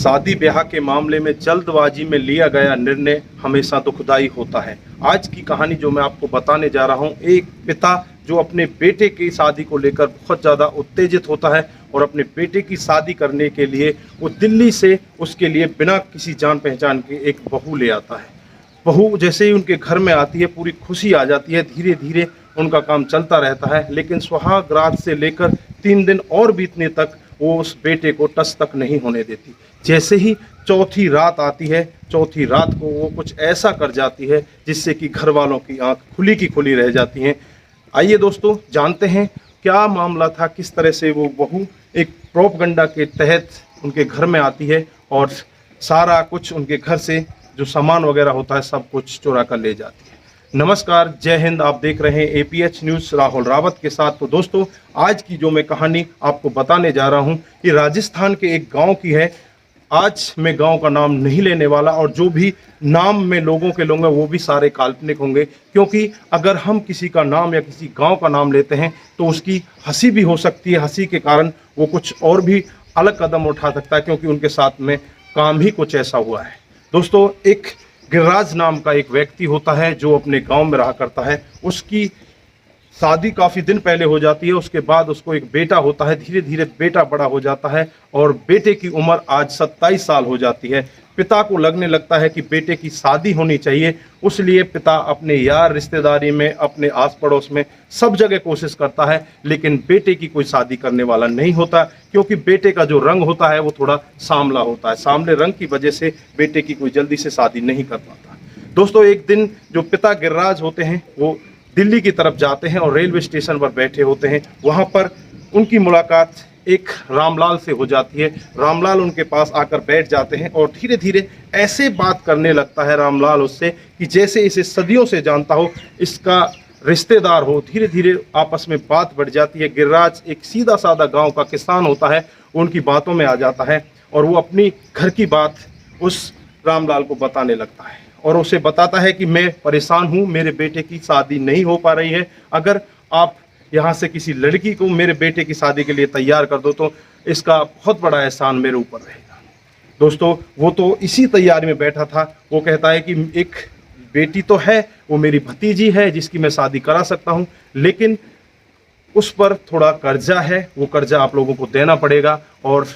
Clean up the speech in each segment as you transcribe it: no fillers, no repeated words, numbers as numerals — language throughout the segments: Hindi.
शादी ब्याह के मामले में जल्दबाजी में लिया गया निर्णय हमेशा दुखदाई होता है। आज की कहानी जो मैं आपको बताने जा रहा हूं, एक पिता जो अपने बेटे की शादी को लेकर बहुत ज़्यादा उत्तेजित होता है और अपने बेटे की शादी करने के लिए वो दिल्ली से उसके लिए बिना किसी जान पहचान के एक बहू ले आता है। बहू जैसे ही उनके घर में आती है पूरी खुशी आ जाती है, धीरे धीरे उनका काम चलता रहता है। लेकिन सुहाग रात से लेकर 3 दिन और बीतने तक वो उस बेटे को टच तक नहीं होने देती। जैसे ही चौथी रात आती है, चौथी रात को वो कुछ ऐसा कर जाती है जिससे कि घर वालों की आंख खुली की खुली रह जाती हैं। आइए दोस्तों जानते हैं क्या मामला था, किस तरह से वो बहू एक प्रोपगंडा के तहत उनके घर में आती है और सारा कुछ उनके घर से जो सामान वगैरह होता है सब कुछ चुरा कर ले जाती है। नमस्कार, जय हिंद। आप देख रहे हैं APH न्यूज़ राहुल रावत के साथ। तो दोस्तों आज की जो मैं कहानी आपको बताने जा रहा हूं ये राजस्थान के एक गांव की है। आज मैं गांव का नाम नहीं लेने वाला और जो भी नाम मैं लोगों के लूँगा वो भी सारे काल्पनिक होंगे, क्योंकि अगर हम किसी का नाम या किसी गांव का नाम लेते हैं तो उसकी हंसी भी हो सकती है। हंसी के कारण वो कुछ और भी अलग कदम उठा सकता है, क्योंकि उनके साथ में काम ही कुछ ऐसा हुआ है। दोस्तों एक गिरिराज नाम का एक व्यक्ति होता है जो अपने गांव में रहा करता है। उसकी शादी काफ़ी दिन पहले हो जाती है। उसके बाद उसको एक बेटा होता है। धीरे धीरे बेटा बड़ा हो जाता है और बेटे की उम्र आज 27 साल हो जाती है। पिता को लगने लगता है कि बेटे की शादी होनी चाहिए, उसलिए पिता अपने यार रिश्तेदारी में, अपने आस पड़ोस में सब जगह कोशिश करता है, लेकिन बेटे की कोई शादी करने वाला नहीं होता, क्योंकि बेटे का जो रंग होता है वो थोड़ा सांवला होता है। सांवले रंग की वजह से बेटे की कोई जल्दी से शादी नहीं कर पाता। दोस्तों एक दिन जो पिता गिरिराज होते हैं वो दिल्ली की तरफ जाते हैं और रेलवे स्टेशन पर बैठे होते हैं। वहाँ पर उनकी मुलाकात एक रामलाल से हो जाती है। रामलाल उनके पास आकर बैठ जाते हैं और धीरे धीरे ऐसे बात करने लगता है रामलाल उससे कि जैसे इसे सदियों से जानता हो, इसका रिश्तेदार हो। धीरे धीरे आपस में बात बढ़ जाती है। गिरिराज एक सीधा साधा गांव का किसान होता है, उनकी बातों में आ जाता है और वो अपनी घर की बात उस रामलाल को बताने लगता है और उसे बताता है कि मैं परेशान हूँ, मेरे बेटे की शादी नहीं हो पा रही है। अगर आप यहाँ से किसी लड़की को मेरे बेटे की शादी के लिए तैयार कर दो तो इसका बहुत बड़ा एहसान मेरे ऊपर रहेगा। दोस्तों वो तो इसी तैयारी में बैठा था। वो कहता है कि एक बेटी तो है, वो मेरी भतीजी है जिसकी मैं शादी करा सकता हूँ, लेकिन उस पर थोड़ा कर्जा है, वो कर्जा आप लोगों को देना पड़ेगा और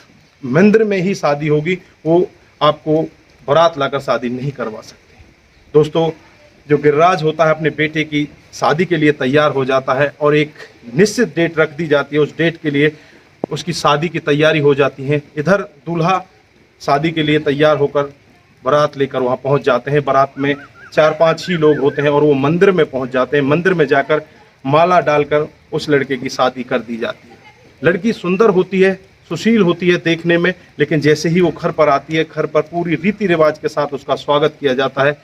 मंदिर में ही शादी होगी, वो आपको बारात लाकर शादी नहीं करवा सकते। दोस्तों जो गिरिराज होता है अपने बेटे की शादी के लिए तैयार हो जाता है और एक निश्चित डेट रख दी जाती है। उस डेट के लिए उसकी शादी की तैयारी हो जाती है। इधर दूल्हा शादी के लिए तैयार होकर बारात लेकर वहाँ पहुँच जाते हैं। बारात में 4-5 ही लोग होते हैं और वो मंदिर में पहुँच जाते हैं। मंदिर में जाकर माला डालकर उस लड़के की शादी कर दी जाती है। लड़की सुंदर होती है, सुशील होती है देखने में, लेकिन जैसे ही वो घर पर आती है, घर पर पूरी रीति रिवाज के साथ उसका स्वागत किया जाता है।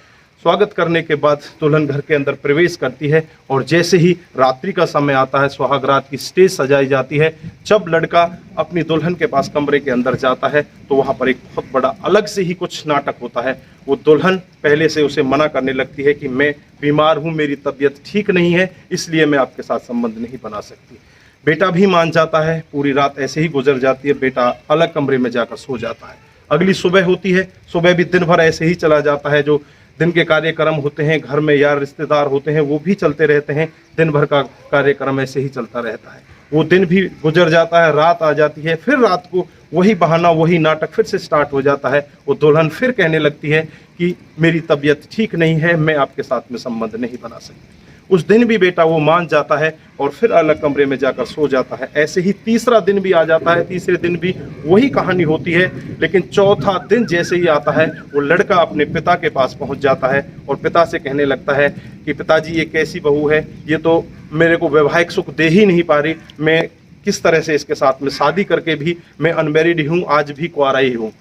स्वागत करने के बाद दुल्हन घर के अंदर प्रवेश करती है और जैसे ही रात्रि का समय आता है, सुहाग रात की स्टेज सजाई जाती है। जब लड़का अपनी दुल्हन के पास कमरे के अंदर जाता है तो वहाँ पर एक बहुत बड़ा अलग से ही कुछ नाटक होता है। वो दुल्हन पहले से उसे मना करने लगती है कि मैं बीमार हूँ, मेरी तबीयत ठीक नहीं है, इसलिए मैं आपके साथ संबंध नहीं बना सकती। बेटा भी मान जाता है। पूरी रात ऐसे ही गुजर जाती है। बेटा अलग कमरे में जाकर सो जाता है। अगली सुबह होती है। सुबह भी दिन भर ऐसे ही चला जाता है। जो दिन के कार्यक्रम होते हैं, घर में यार रिश्तेदार होते हैं, वो भी चलते रहते हैं। दिन भर का कार्यक्रम ऐसे ही चलता रहता है। वो दिन भी गुजर जाता है, रात आ जाती है। फिर रात को वही बहाना, वही नाटक फिर से स्टार्ट हो जाता है। वो दुल्हन फिर कहने लगती है कि मेरी तबीयत ठीक नहीं है, मैं आपके साथ में संबंध नहीं बना सकती। उस दिन भी बेटा वो मान जाता है और फिर अलग कमरे में जाकर सो जाता है। ऐसे ही तीसरा दिन भी आ जाता है। तीसरे दिन भी वही कहानी होती है, लेकिन चौथा दिन जैसे ही आता है वो लड़का अपने पिता के पास पहुंच जाता है और पिता से कहने लगता है कि पिताजी ये कैसी बहू है, ये तो मेरे को वैवाहिक सुख दे ही नहीं पा रही, मैं किस तरह से इसके साथ में शादी करके भी मैं अनमैरिड हूँ, आज भी कुंवारा ही हूँ।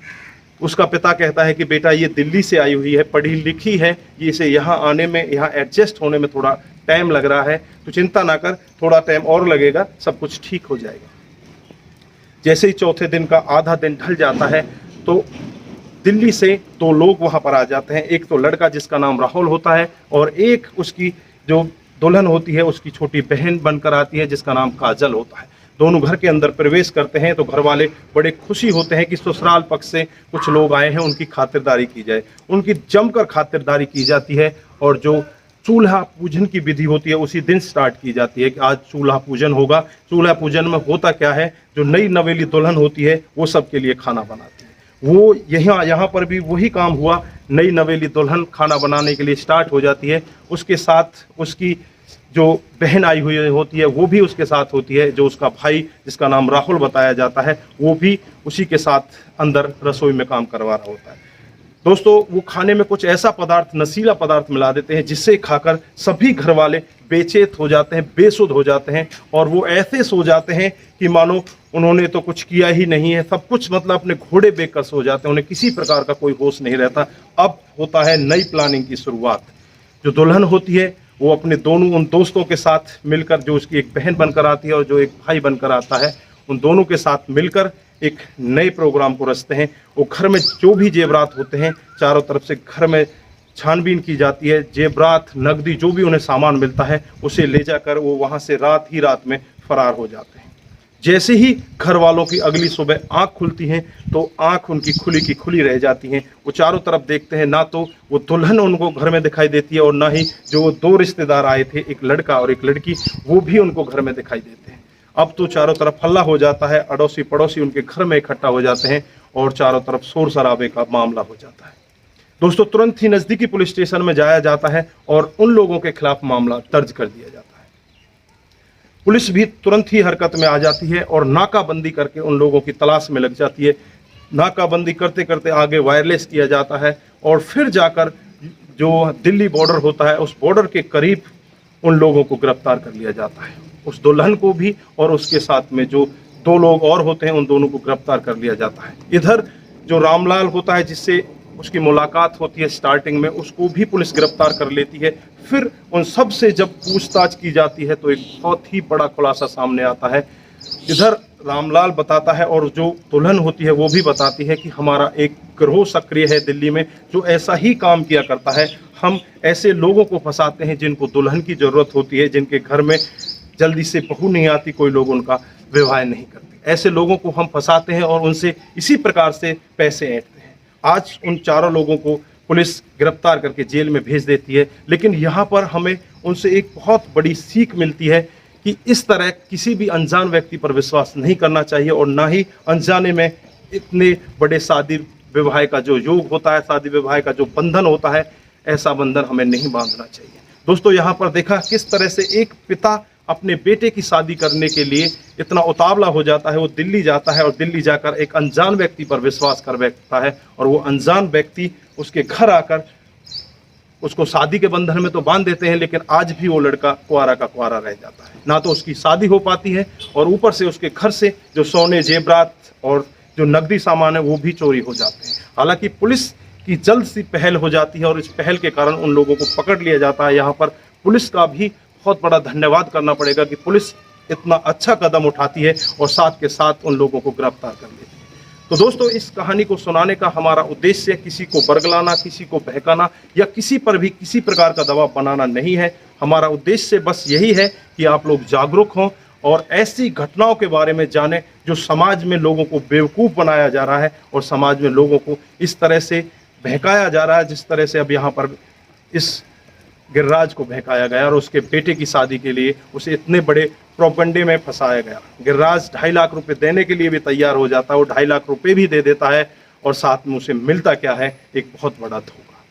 उसका पिता कहता है कि बेटा ये दिल्ली से आई हुई है, पढ़ी लिखी है, ये इसे यहाँ आने में, यहाँ एडजस्ट होने में थोड़ा टाइम लग रहा है, तो चिंता ना कर, थोड़ा टाइम और लगेगा, सब कुछ ठीक हो जाएगा। जैसे ही चौथे दिन का आधा दिन ढल जाता है तो दिल्ली से 2 लोग वहाँ पर आ जाते हैं। एक तो लड़का जिसका नाम राहुल होता है और एक उसकी जो दुल्हन होती है उसकी छोटी बहन बनकर आती है जिसका नाम काजल होता है। दोनों घर के अंदर प्रवेश करते हैं तो घर वाले बड़े खुशी होते हैं कि ससुराल पक्ष से कुछ लोग आए हैं, उनकी खातिरदारी की जाए। उनकी जमकर खातिरदारी की जाती है और जो चूल्हा पूजन की विधि होती है उसी दिन स्टार्ट की जाती है कि आज चूल्हा पूजन होगा। चूल्हा पूजन में होता क्या है, जो नई नवेली दुल्हन होती है वो सबके लिए खाना बनाती है। वो यहाँ पर भी वही काम हुआ, नई नवेली दुल्हन खाना बनाने के लिए स्टार्ट हो जाती है। उसके साथ उसकी जो बहन आई हुई होती है वो भी उसके साथ होती है, जो उसका भाई जिसका नाम राहुल बताया जाता है वो भी उसी के साथ अंदर रसोई में काम करवा रहा होता है। दोस्तों वो खाने में कुछ ऐसा पदार्थ, नशीला पदार्थ मिला देते हैं जिससे खाकर सभी घर वाले बेचैन हो जाते हैं, बेसुध हो जाते हैं और वो ऐसे सो जाते हैं कि मानो उन्होंने तो कुछ किया ही नहीं है, सब कुछ मतलब अपने घोड़े बेचकर सो जाते हैं, उन्हें किसी प्रकार का कोई होश नहीं रहता। अब होता है नई प्लानिंग की शुरुआत। जो दुल्हन होती है वो अपने उन दोस्तों के साथ मिलकर, जो उसकी एक बहन बनकर आती है और जो एक भाई बनकर आता है, उन दोनों के साथ मिलकर एक नए प्रोग्राम को रचते हैं। वो घर में जो भी जेवरात होते हैं चारों तरफ से घर में छानबीन की जाती है। जेवरात, नकदी, जो भी उन्हें सामान मिलता है उसे ले जाकर वो वहाँ से रात में फरार हो जाते हैं। जैसे ही घर वालों की अगली सुबह आंख खुलती है तो आंख उनकी खुली की खुली रह जाती हैं। वो चारों तरफ देखते हैं, ना तो वो दुल्हन उनको घर में दिखाई देती है और ना ही जो वो दो रिश्तेदार आए थे, एक लड़का और एक लड़की, वो भी उनको घर में दिखाई देते हैं। अब तो चारों तरफ हल्ला हो जाता है, अड़ोसी पड़ोसी उनके घर में इकट्ठा हो जाते हैं और चारों तरफ शोर शराबे का मामला हो जाता है। दोस्तों तुरंत ही नज़दीकी पुलिस स्टेशन में जाया जाता है और उन लोगों के खिलाफ मामला दर्ज कर दिया जाता है। पुलिस भी तुरंत ही हरकत में आ जाती है और नाकाबंदी करके उन लोगों की तलाश में लग जाती है। नाकाबंदी करते करते आगे वायरलेस किया जाता है और फिर जाकर जो दिल्ली बॉर्डर होता है उस बॉर्डर के करीब उन लोगों को गिरफ्तार कर लिया जाता है। उस दुल्हन को भी और उसके साथ में जो दो लोग और होते हैं उन दोनों को गिरफ्तार कर लिया जाता है। इधर जो रामलाल होता है जिससे उसकी मुलाकात होती है स्टार्टिंग में, उसको भी पुलिस गिरफ्तार कर लेती है। फिर उन सब से जब पूछताछ की जाती है तो एक बहुत ही बड़ा खुलासा सामने आता है। इधर रामलाल बताता है और जो दुल्हन होती है वो भी बताती है कि हमारा एक गिरोह सक्रिय है दिल्ली में जो ऐसा ही काम किया करता है। हम ऐसे लोगों को फंसाते हैं जिनको दुल्हन की ज़रूरत होती है, जिनके घर में जल्दी से बहू नहीं आती, कोई लोग उनका विवाह नहीं करते, ऐसे लोगों को हम फंसाते हैं और उनसे इसी प्रकार से पैसे ऐंठते हैं। आज उन चारों लोगों को पुलिस गिरफ्तार करके जेल में भेज देती है। लेकिन यहाँ पर हमें उनसे एक बहुत बड़ी सीख मिलती है कि इस तरह किसी भी अनजान व्यक्ति पर विश्वास नहीं करना चाहिए और ना ही अनजाने में इतने बड़े शादी विवाह का जो योग होता है, शादी विवाह का जो बंधन होता है, ऐसा बंधन हमें नहीं बांधना चाहिए। दोस्तों यहाँ पर देखा किस तरह से एक पिता अपने बेटे की शादी करने के लिए इतना उतावला हो जाता है, वो दिल्ली जाता है और दिल्ली जाकर एक अनजान व्यक्ति पर विश्वास कर बैठता है और वो अनजान व्यक्ति उसके घर आकर उसको शादी के बंधन में तो बांध देते हैं, लेकिन आज भी वो लड़का कुंवारा का कुंवारा रह जाता है। ना तो उसकी शादी हो पाती है और ऊपर से उसके घर से जो सोने जेवरात और जो नकदी सामान है वो भी चोरी हो जाते हैं। हालांकि पुलिस की जल्द सी पहल हो जाती है और इस पहल के कारण उन लोगों को पकड़ लिया जाता है। यहाँ पर पुलिस का भी बहुत बड़ा धन्यवाद करना पड़ेगा कि पुलिस इतना अच्छा कदम उठाती है और साथ के साथ उन लोगों को गिरफ्तार कर लेती है। तो दोस्तों इस कहानी को सुनाने का हमारा उद्देश्य किसी को बरगलाना, किसी को बहकाना या किसी पर भी किसी प्रकार का दबाव बनाना नहीं है। हमारा उद्देश्य बस यही है कि आप लोग जागरूक हों और ऐसी घटनाओं के बारे में जानें जो समाज में लोगों को बेवकूफ़ बनाया जा रहा है और समाज में लोगों को इस तरह से बहकाया जा रहा है जिस तरह से अब यहाँ पर इस गिरिराज को बहकाया गया और उसके बेटे की शादी के लिए उसे इतने बड़े प्रोपगंडे में फंसाया गया। गिरिराज 2.5 लाख रुपए देने के लिए भी तैयार हो जाता है, वो 2.5 लाख रुपए भी दे देता है और साथ में उसे मिलता क्या है, एक बहुत बड़ा धोखा।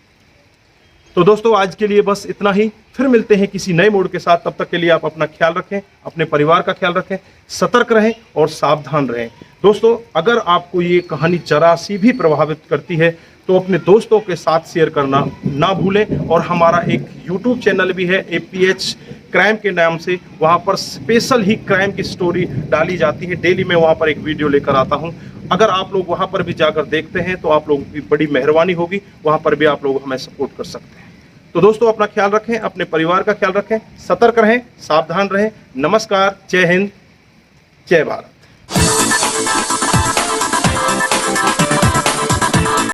तो दोस्तों आज के लिए बस इतना ही, फिर मिलते हैं किसी नए मोड़ के साथ। तब तक के लिए आप अपना ख्याल रखें, अपने परिवार का ख्याल रखें, सतर्क रहें और सावधान रहें। दोस्तों अगर आपको ये कहानी जरा सी भी प्रभावित करती है तो अपने दोस्तों के साथ शेयर करना ना भूलें। और हमारा एक YouTube चैनल भी है APH क्राइम के नाम से, वहाँ पर स्पेशल ही क्राइम की स्टोरी डाली जाती है। डेली मैं वहाँ पर एक वीडियो लेकर आता हूँ। अगर आप लोग वहाँ पर भी जाकर देखते हैं तो आप लोगों की बड़ी मेहरबानी होगी, वहाँ पर भी आप लोग हमें सपोर्ट कर सकते हैं। तो दोस्तों अपना ख्याल रखें, अपने परिवार का ख्याल रखें, सतर्क रहें, सावधान रहें। नमस्कार, जय हिंद, जय भारत।